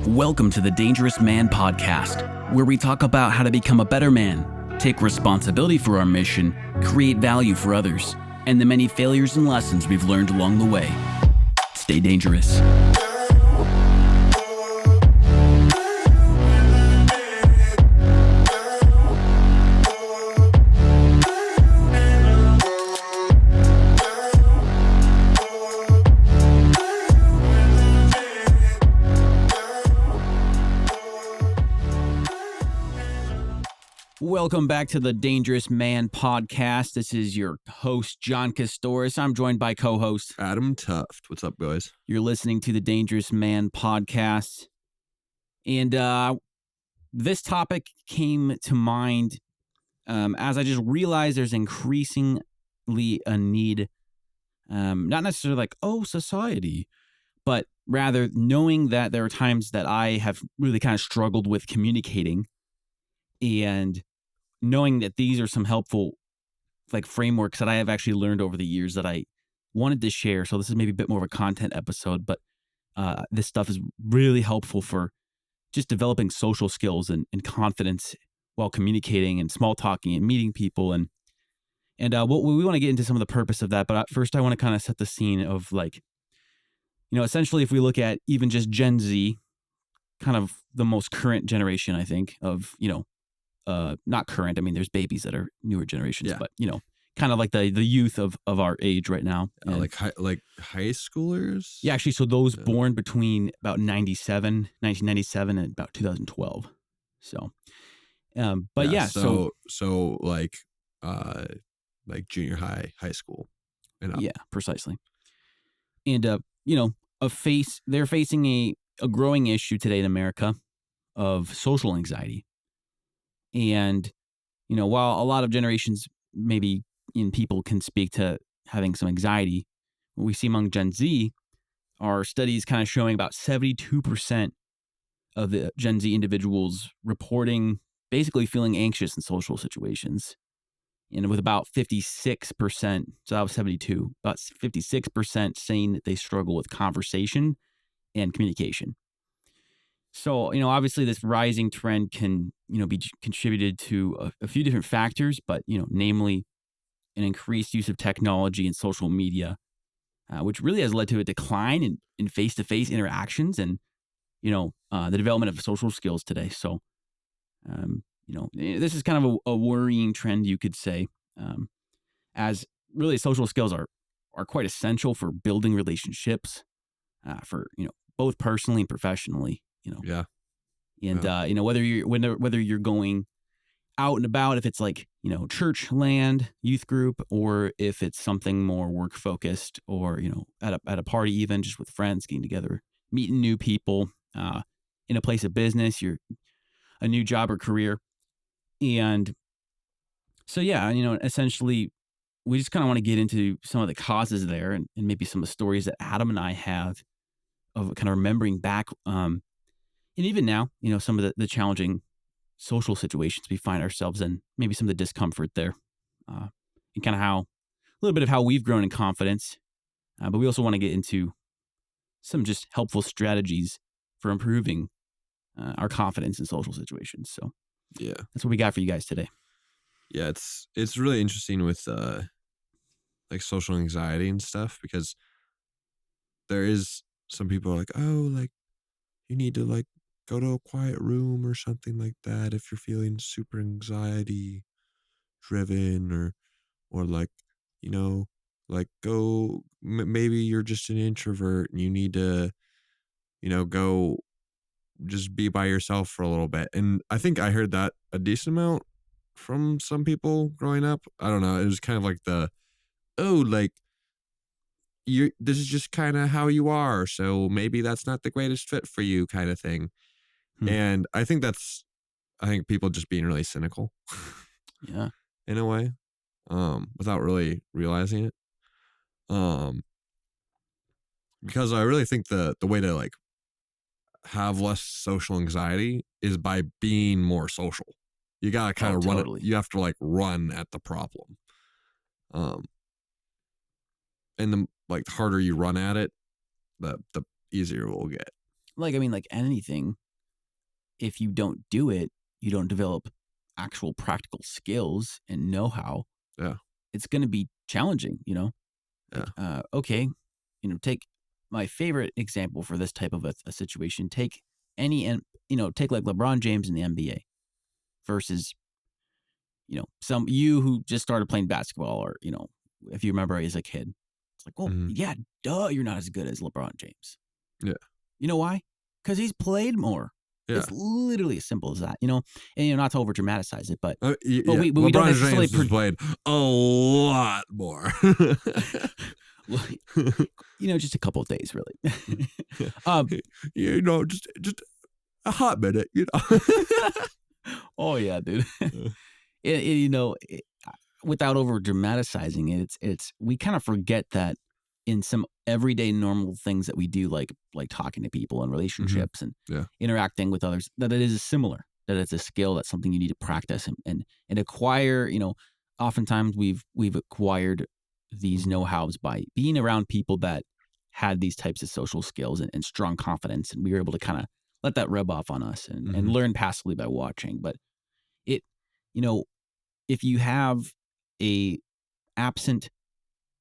Welcome to the Dangerous Man Podcast, where we talk about how to become a better man, take responsibility for our mission, create value for others, and the many failures and lessons we've learned along the way. Stay dangerous. Welcome back to the Dangerous Man Podcast. This is your host, John Kostohris. I'm joined by co-host Adam Thooft. What's up, guys? You're listening to the Dangerous Man Podcast. And this topic came to mind as I just realized there's increasingly a need, not necessarily like, society, but rather knowing that there are times that I have really kind of struggled with communicating, and knowing that these are some helpful frameworks that I have actually learned over the years that I wanted to share. So this is maybe a bit more of a content episode, but this stuff is really helpful for just developing social skills and confidence while communicating and small talking and meeting people. And what we want to get into some of the purpose of that. But first I want to kind of set the scene of essentially if we look at even just Gen Z, kind of the most current generation, I think, of, not current. I mean, there's babies that are newer generations, but kind of like the youth of our age right now. Like high schoolers. Yeah, actually, so those born between about 1997 and about 2012. So, so like junior high school. Yeah, precisely. And they're facing a growing issue today in America of social anxiety. And, while a lot of generations maybe people can speak to having some anxiety, what we see among Gen Z are studies kind of showing about 72% of the Gen Z individuals reporting basically feeling anxious in social situations. And with about 56%, so that was 72, about 56% saying that they struggle with conversation and communication. So, obviously this rising trend can, be contributed to a few different factors, but, namely an increased use of technology and social media, which really has led to a decline in face-to-face interactions and, the development of social skills today. So, this is kind of a worrying trend, you could say, as really social skills are quite essential for building relationships, for, both personally and professionally. Yeah. And, whether you're going out and about, if it's church land, youth group, or if it's something more work focused or, at a party, even just with friends getting together, meeting new people, in a place of business, a new job or career. And so, essentially we just kind of want to get into some of the causes there and maybe some of the stories that Adam and I have of kind of remembering back, and even now, some of the challenging social situations we find ourselves in, maybe some of the discomfort there, and kind of a little bit of how we've grown in confidence. But we also want to get into some just helpful strategies for improving our confidence in social situations. So yeah, that's what we got for you guys today. Yeah, it's really interesting with social anxiety and stuff, because there is some people are like, you need to go to a quiet room or something like that if you're feeling super anxiety driven, or go, maybe you're just an introvert and you need to, go just be by yourself for a little bit. And I think I heard that a decent amount from some people growing up. I don't know. It was kind of this is just kind of how you are. So maybe that's not the greatest fit for you kind of thing. And I think people just being really cynical. Yeah. In a way, without really realizing it. Because I really think the way to have less social anxiety is by being more social. You gotta kind of run it. You have to run at the problem. And the harder you run at it, the easier it will get. like, I mean, like anything, if you don't do it, you don't develop actual practical skills and know-how. Yeah. It's going to be challenging, Yeah. okay, take my favorite example for this type of a situation. Take take like LeBron James in the NBA versus, some you who just started playing basketball, or, if you remember as a kid, it's like, oh Mhm. yeah, duh, you're not as good as LeBron James. Yeah. You know why? Because he's played more. Yeah. It's literally as simple as that, and not to over dramatize it, but Yeah. we don't LeBron necessarily James has played a lot more. just a couple of days, really. Just a hot minute. Oh yeah, dude. Without over dramatizing it, it's we kind of forget that in some everyday normal things that we do, like talking to people and relationships and Yeah. interacting with others, that it is similar, that it's a skill, that's something you need to practice and acquire. Oftentimes we've acquired these know-hows by being around people that had these types of social skills and strong confidence, and we were able to kind of let that rub off on us and Mhm. learn passively by watching. But it, you know, if you have a absent,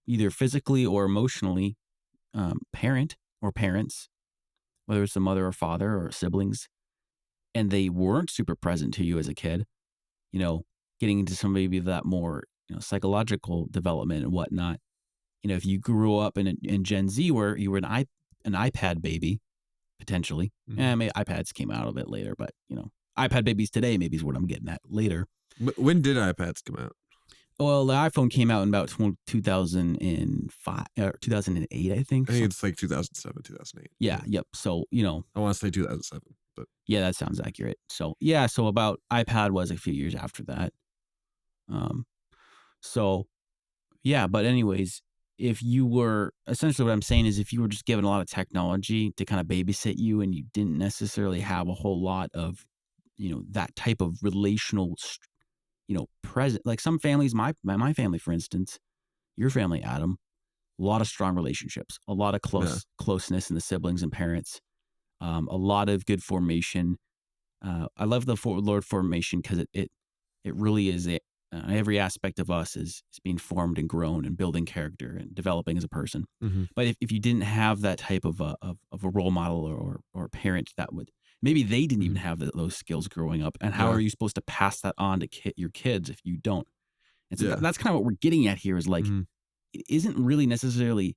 either physically or emotionally, parent or parents, whether it's a mother or father or siblings, and they weren't super present to you as a kid, getting into some maybe that more, psychological development and whatnot. If you grew up in Gen Z where you were an iPad baby, potentially, Mhm. maybe iPads came out a bit later, but iPad babies today maybe is what I'm getting at later. When did iPads come out? Well, the iPhone came out in about 2005 or 2008, I think. I think So, it's like 2007, 2008. yeah, yep. So, I want to say 2007, but yeah, that sounds accurate. So, yeah, so about iPad was a few years after that. Um, so yeah, but anyways, if you were essentially what I'm saying is if you were just given a lot of technology to kind of babysit you and you didn't necessarily have a whole lot of, that type of relational, present, like some families, my family, for instance, your family, Adam, a lot of strong relationships, a lot of yeah. closeness in the siblings and parents, a lot of good formation. I love the Lord formation because it really is it. Every aspect of us is being formed and grown and building character and developing as a person. Mhm. But if you didn't have that type of a role model or a parent that would, maybe they didn't even Mhm. have those skills growing up, and how Yeah. are you supposed to pass that on to your kids if you don't? And so Yeah. that's kind of what we're getting at here is like, Mhm. it isn't really necessarily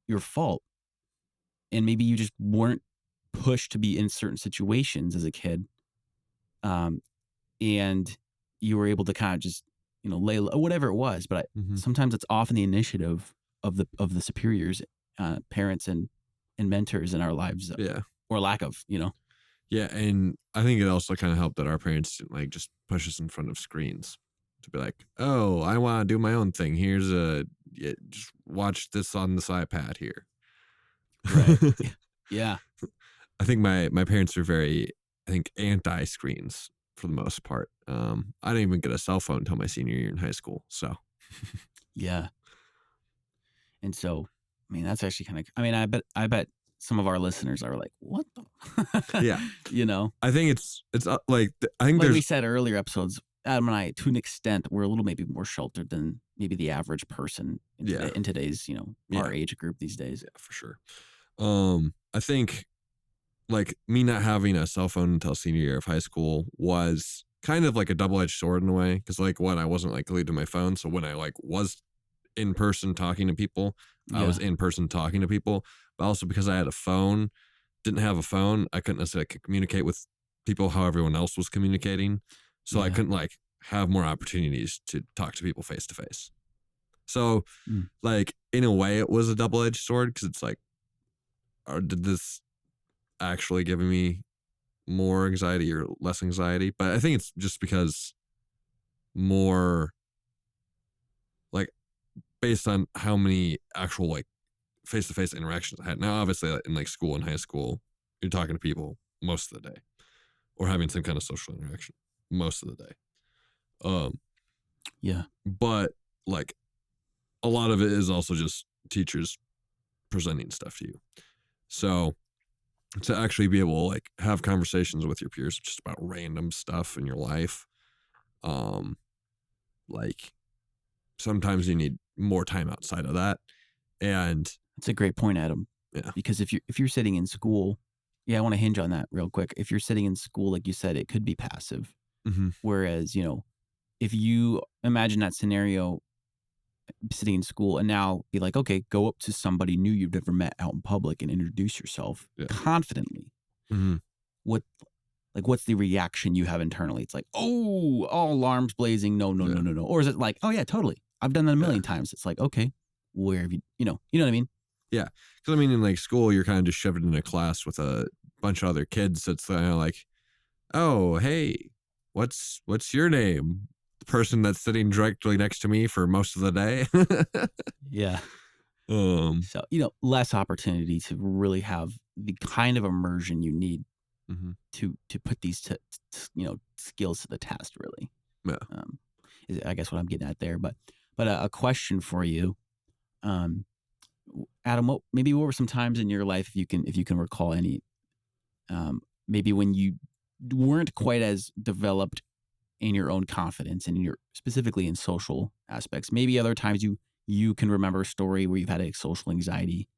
your fault, and maybe you just weren't pushed to be in certain situations as a kid, um, and you were able to kind of just lay low, whatever it was. But Mhm. sometimes it's often the initiative of the superiors, parents and mentors in our lives, Yeah. or lack of. Yeah, and I think it also kind of helped that our parents didn't like just push us in front of screens to be like, "Oh, I want to do my own thing. Just watch this on this iPad here." Right. Yeah. I think my parents are very, I think, anti screens for the most part. I didn't even get a cell phone until my senior year in high school. So Yeah. And so, I mean, that's actually kind of. I mean, I bet some of our listeners are like, "What the," yeah, you know. I think it's I think Like we there's said earlier episodes, Adam and I, to an extent, we're a little maybe more sheltered than maybe the average person yeah in today's, yeah our age group these days. yeah for sure. I think like me not having a cell phone until senior year of high school was kind of like a double-edged sword in a way because like one I wasn't like glued to my phone, so when I like was in person talking to people, I was Yeah. in person talking to people, but also because I had a phone, didn't have a phone, I couldn't necessarily communicate with people how everyone else was communicating, so I Yeah. couldn't like have more opportunities to talk to people face to face. So Mm. like in a way it was a double-edged sword because it's like, or did this actually give me more anxiety or less anxiety? But I think it's just because more like based on how many actual like face-to-face interactions I had. Now, obviously, like, in like school and high school, you're talking to people most of the day or having some kind of social interaction most of the day. Um, Yeah. but like a lot of it is also just teachers presenting stuff to you. So to actually be able to like have conversations with your peers just about random stuff in your life. Um, like sometimes you need more time outside of that. And That's a great point, Adam. yeah. Because if you're sitting in school, yeah, I want to hinge on that real quick. If you're sitting in school, like you said, it could be passive. Hmm. Whereas, if you imagine that scenario sitting in school and now be like, okay, go up to somebody new you've never met out in public and introduce yourself Yeah. confidently. Hmm. What what's the reaction you have internally? It's like, oh, all alarms blazing. No, no, no, Yeah. no, no. Or is it like, oh yeah, totally. I've done that a Yeah. million times. It's like, okay, where have you know what I mean? Yeah. Because I mean, in like school, you're kind of just shoved in a class with a bunch of other kids. So it's kind of like, oh, hey, what's your name? The person that's sitting directly next to me for most of the day. Yeah. um. So, less opportunity to really have the kind of immersion you need Mhm. to put these skills to the test, really. Yeah. Is I guess what I'm getting at there. But a question for you, um, Adam, what were some times in your life, if you can recall any, maybe when you weren't quite as developed in your own confidence and specifically in social aspects. Maybe other times you can remember a story where you've had a social anxiety.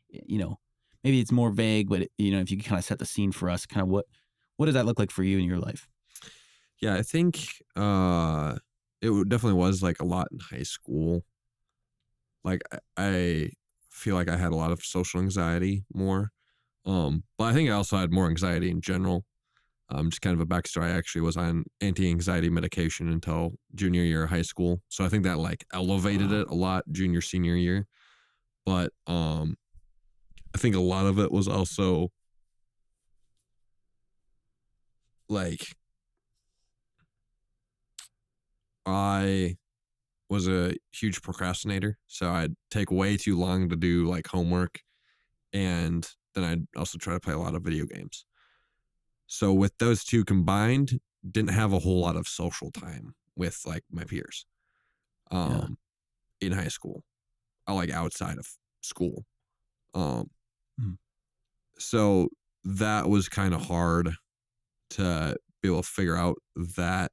You know, maybe it's more vague, but if you could kind of set the scene for us, kind of what does that look like for you in your life? Yeah. I think definitely was like a lot in high school. Like I feel like I had a lot of social anxiety more. But I think I also had more anxiety in general. Just kind of a backstory. I actually was on anti-anxiety medication until junior year of high school. So I think that like elevated Wow. it a lot junior, senior year. But I think a lot of it was also like I was a huge procrastinator. So I'd take way too long to do like homework. And then I'd also try to play a lot of video games. So with those two combined, didn't have a whole lot of social time with like my peers. Yeah. Um, in high school, like outside of school. Um, Mm. so that was kind of hard to be able to figure out that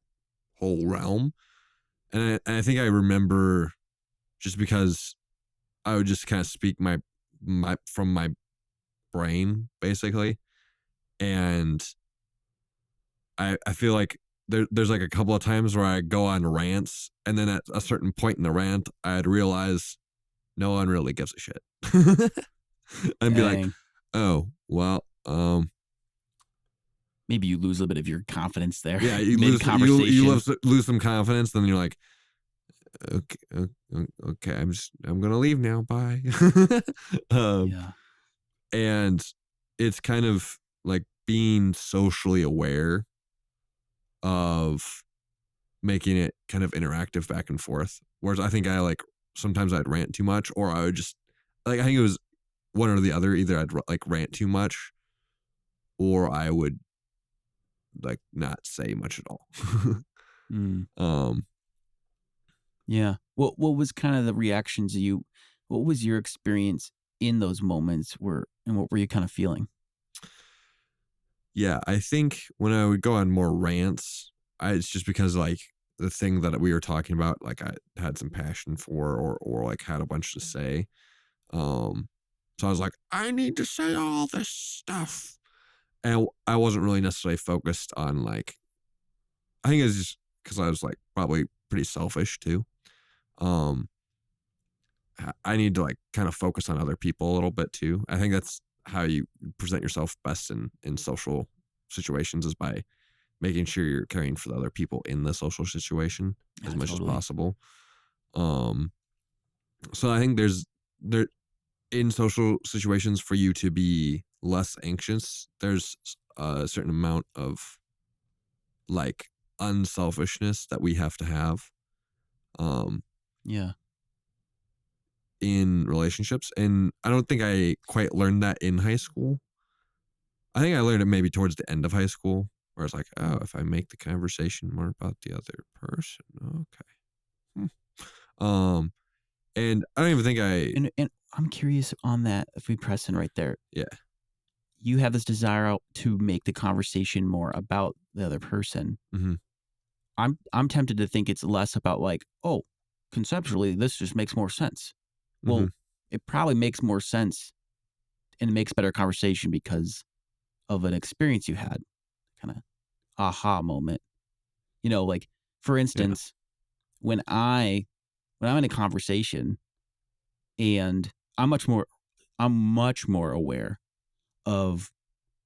whole realm. And I think I remember just because I would just kind of speak my from my brain basically. And I feel like there's like a couple of times where I go on rants, and then at a certain point in the rant, I'd realize no one really gives a shit. And be like, Dang. oh, well, Maybe you lose a little bit of your confidence there yeah, you mid lose you conversation. lose some confidence, then you're like, okay, okay, I'm gonna leave now, bye. um, Yeah. and it's kind of like being socially aware of making it kind of interactive back and forth. Whereas I think I like sometimes I'd rant too much, or I would just like I think it was one or the other. Either I'd like rant too much, or I would like not say much at all. Mm. um, Yeah. What was kind of the reactions what was your experience in those moments and what were you kind of feeling? yeah, I think when I would go on more rants, it's just because like the thing that we were talking about, like I had some passion for, or like had a bunch to say. Um, so I was like, I need to say all this stuff, and I wasn't really necessarily focused on like. I think it's just because I was like probably pretty selfish too. Um, I need to like kind of focus on other people a little bit too. I think that's how you present yourself best in social situations is by making sure you're caring for the other people in the social situation as Yeah, much as totally. possible. Um, so I think there in social situations for you to be less anxious, there's a certain amount of like unselfishness that we have to have um Yeah. in relationships. And I don't think I quite learned that in high school. I think I learned it maybe towards the end of high school, where it's like, oh, if I make the conversation more about the other person, okay. Um, and I don't even think I, And I'm curious on that, if we press in right there. yeah, you have this desire to make the conversation more about the other person. Mm-hmm. I'm tempted to think it's less about like, oh, conceptually, this just makes more sense. Mm-hmm. Well, it probably makes more sense and it makes better conversation because of an experience you had, kind of aha moment. Like for Yeah. instance, when I'm in a conversation and I'm much more aware of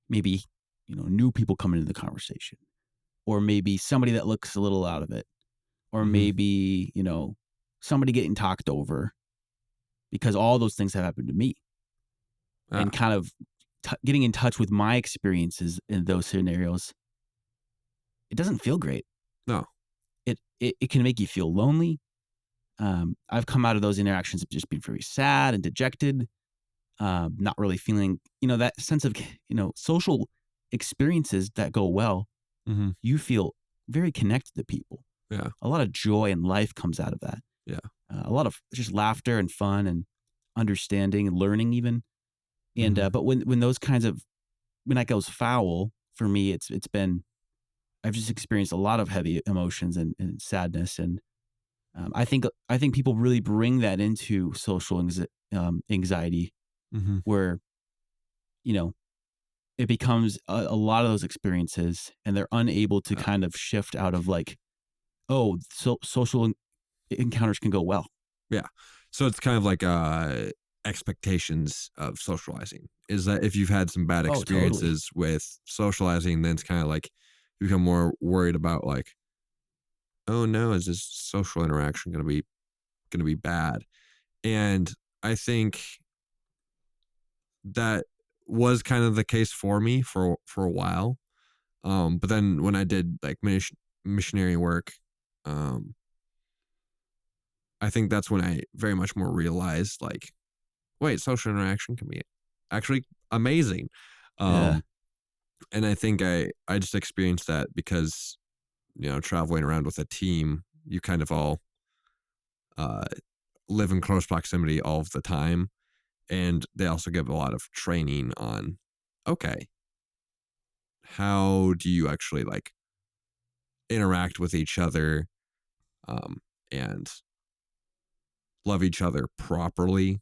maybe, new people coming into the conversation, or maybe somebody that looks a little out of it, or Mm-hmm. maybe, somebody getting talked over, because all those things have happened to me, and Ah, kind of getting in touch with my experiences in those scenarios. It doesn't feel great. no. It can make you feel lonely. I've come out of those interactions just being very sad and dejected, not really feeling, that sense of, social experiences that go well. Mm-hmm. You feel very connected to people. Yeah. A lot of joy and life comes out of that. Yeah. A lot of just laughter and fun and understanding and learning even. And, Mm-hmm. but when that goes foul for me, it's been, I've just experienced a lot of heavy emotions and sadness. And I think people really bring that into social anxiety, Mm-hmm. where, you know, it becomes a lot of those experiences, and they're unable to Yeah. kind of shift out of like, oh, so social encounters can go well. Yeah. So it's kind of like expectations of socializing. Is that if you've had some bad Oh, totally. experiences with socializing, then it's kind of like you become more worried about like, oh no, is this social interaction gonna be bad? And I think that was kind of the case for me for a while. But then when I did like missionary work, um, I think that's when I very much more realized like, wait, social interaction can be actually amazing. Yeah. Um, and I think I just experienced that because traveling around with a team, you kind of all uh, live in close proximity all of the time, and they also give a lot of training on, okay, how do you actually like interact with each other, um, and love each other properly,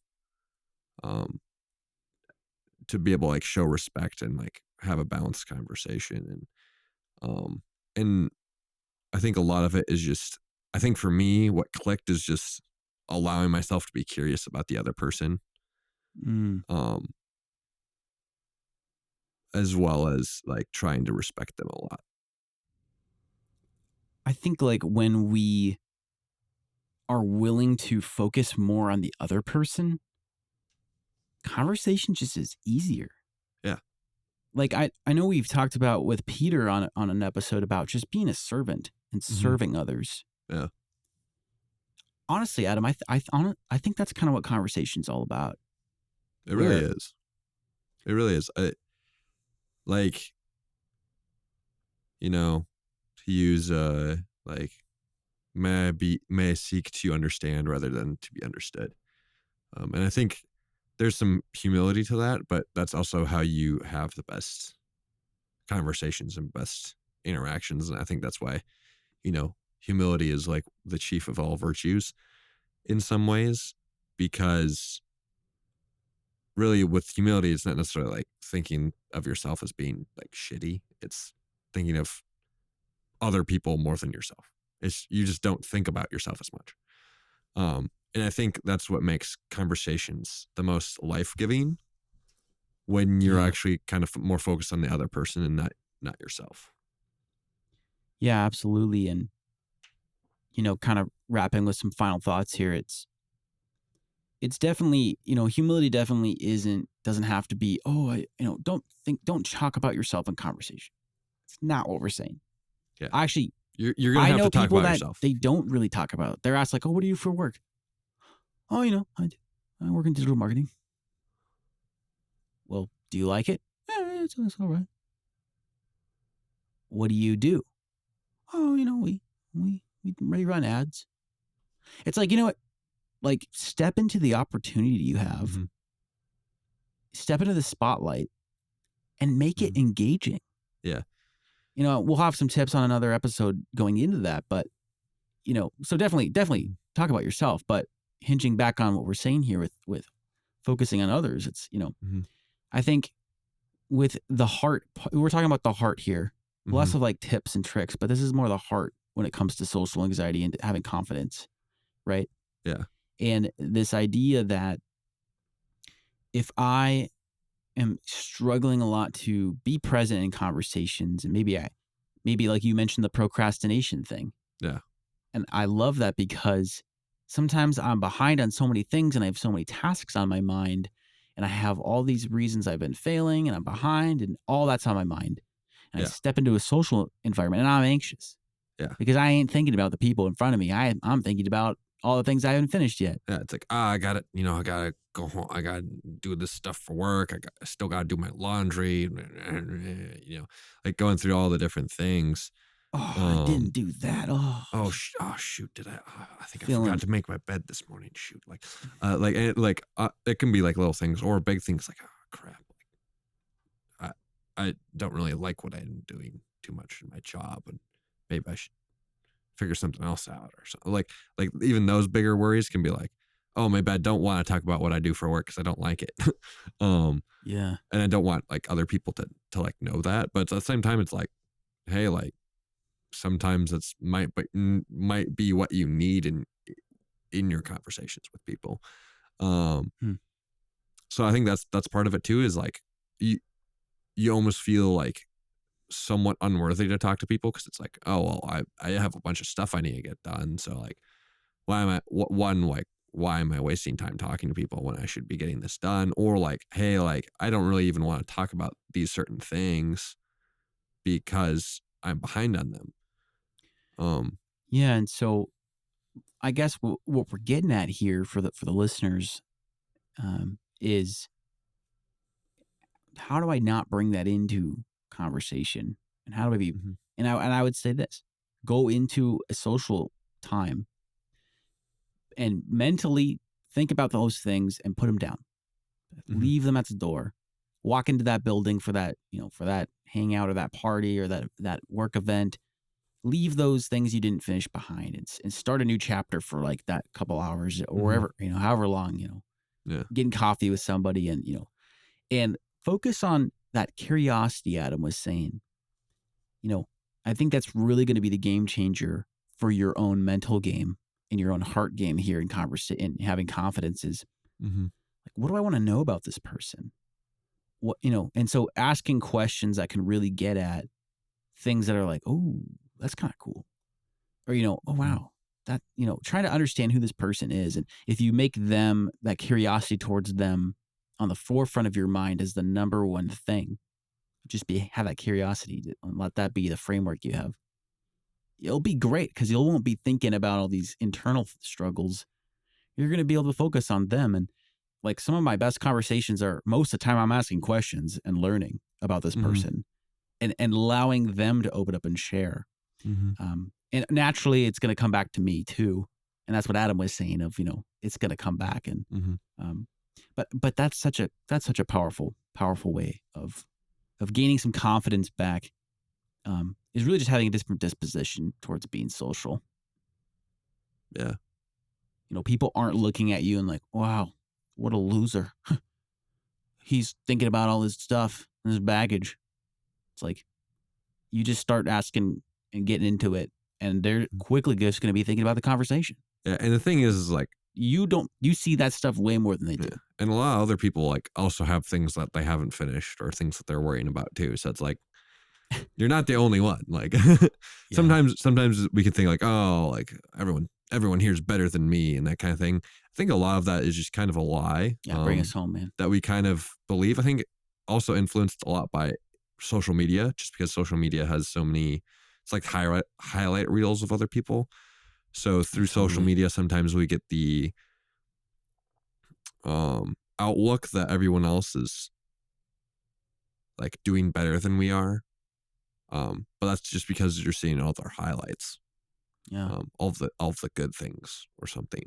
um, to be able to like show respect and like have a balanced conversation. And I think a lot of it is just, I think for me what clicked is just allowing myself to be curious about the other person, Mm. um as well as like trying to respect them a lot. I think like when we are willing to focus more on the other person, conversation just is easier. Yeah. Like I know we've talked about with Peter on an episode about just being a servant and Hmm. serving others. Yeah. Honestly, Adam, I think that's kind of what conversation's all about. It really Where is. It really is. Like, to use like, may I seek to understand rather than to be understood. And I think there's some humility to that, but that's also how you have the best conversations and best interactions. And I think that's why, humility is like the chief of all virtues in some ways, because really with humility, it's not necessarily like thinking of yourself as being like shitty. It's thinking of other people more than yourself. It's you just don't think about yourself as much. And I think that's what makes conversations the most life giving, when you're yeah. actually kind of more focused on the other person and not yourself. Yeah, absolutely. And kind of wrapping with some final thoughts here, it's definitely, humility definitely doesn't have to be, oh, don't talk about yourself in conversation. It's not what we're saying. Yeah, Actually, you're gonna I have to know talk people about that yourself. they don't really talk about it. They're asked like, oh, what do you do for work? Oh, I work in digital marketing. Well, do you like it? Yeah, it's all right. What do you do? Oh, we run ads. It's like, you know what? Like, step into the opportunity you have, Hmm. step into the spotlight, and make it engaging. Yeah. We'll have some tips on another episode going into that, but so definitely talk about yourself, but hinging back on what we're saying here with focusing on others, it's, I think with the heart, we're talking about the heart here, less of like tips and tricks, but this is more the heart when it comes to social anxiety and having confidence, right? Yeah. And this idea that if I am struggling a lot to be present in conversations, and maybe like you mentioned, the procrastination thing. Yeah. And I love that because sometimes I'm behind on so many things and I have so many tasks on my mind and I have all these reasons I've been failing and I'm behind and all that's on my mind. And I step into a social environment and I'm anxious. Yeah. Because I ain't thinking about the people in front of me. I'm thinking about all the things I haven't finished yet. Yeah. It's like, I got it. I got to go home. I got to do this stuff for work. I still got to do my laundry, like going through all the different things. Oh, I didn't do that. Oh shoot! Did I? I think I forgot to make my bed this morning. Shoot! It can be like little things or big things. Like, oh crap! Like, I don't really like what I'm doing too much in my job, and maybe I should figure something else out or something. Like even those bigger worries can be like, oh, maybe I don't want to talk about what I do for work because I don't like it. Yeah. And I don't want like other people to like know that, but at the same time, it's like, hey, like. Sometimes it's might be what you need in your conversations with people. So I think that's part of it too, is like you almost feel like somewhat unworthy to talk to people because it's like, oh well, I have a bunch of stuff I need to get done, so like why am I wasting time talking to people when I should be getting this done? Or like, hey, like I don't really even want to talk about these certain things because I'm behind on them. Yeah, and so I guess what we're getting at here for the listeners is how do I not bring that into conversation, and how do I be? And I would say this: go into a social time and mentally think about those things and put them down. Leave them at the door. Walk into that building for that for that hangout or that party or that work event. Leave those things you didn't finish behind and start a new chapter for like that couple hours or wherever, however long, getting coffee with somebody and focus on that curiosity Adam was saying. I think that's really going to be the game changer for your own mental game and your own heart game here in conversation and having confidence is like, what do I want to know about this person? What, and so asking questions that can really get at things that are like, oh, that's kind of cool. Or, oh, wow, that, trying to understand who this person is. And if you make them, that curiosity towards them on the forefront of your mind as the number one thing, have that curiosity and let that be the framework you have. It'll be great because you won't be thinking about all these internal struggles. You're going to be able to focus on them. And like some of my best conversations are most of the time I'm asking questions and learning about this person and allowing them to open up and share. And naturally it's going to come back to me too. And that's what Adam was saying of, it's going to come back. And, but that's such a powerful way of gaining some confidence back, is really just having a different disposition towards being social. Yeah. People aren't looking at you and like, wow, what a loser. He's thinking about all this stuff and his baggage. It's like, you just start asking and getting into it, and they're quickly just going to be thinking about the conversation. Yeah, and the thing is like you see that stuff way more than they do. And a lot of other people like also have things that they haven't finished or things that they're worrying about too. So it's like you're not the only one. Like sometimes we can think like, oh, like everyone here is better than me and that kind of thing. I think a lot of that is just kind of a lie. Yeah, bring us home, man. That we kind of believe. I think also influenced a lot by social media, just because social media has so many. It's like highlight reels of other people. So through social media, sometimes we get the outlook that everyone else is like doing better than we are. But that's just because you're seeing all their highlights. Yeah. All the good things or something.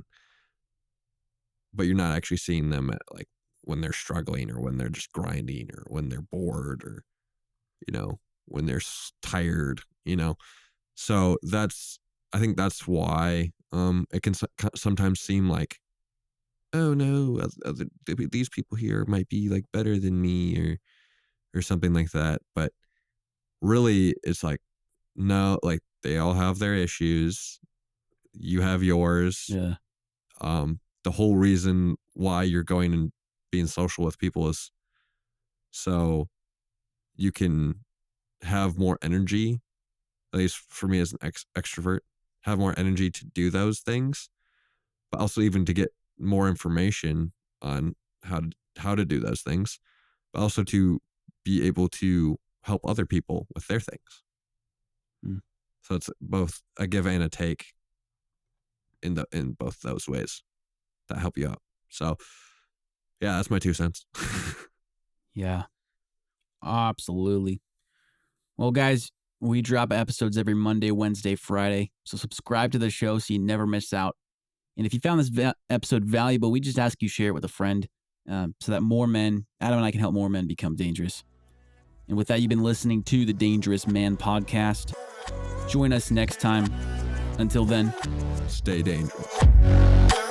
But you're not actually seeing them at like when they're struggling, or when they're just grinding, or when they're bored, or, when they're tired, So I think that's why it can sometimes seem like, oh no, these people here might be like better than me, or something like that. But really, it's like, no, like they all have their issues. You have yours. Yeah. The whole reason why you're going and being social with people is so you can have more energy, at least for me as an extrovert, have more energy to do those things, but also even to get more information on how to do those things, but also to be able to help other people with their things. So it's both a give and a take in both those ways that help you out. So yeah, that's my 2 cents. Yeah, absolutely. Well, guys, we drop episodes every Monday, Wednesday, Friday. So subscribe to the show so you never miss out. And if you found this episode valuable, we just ask you share it with a friend so that more men, Adam and I, can help more men become dangerous. And with that, you've been listening to the Dangerous Man Podcast. Join us next time. Until then, stay dangerous.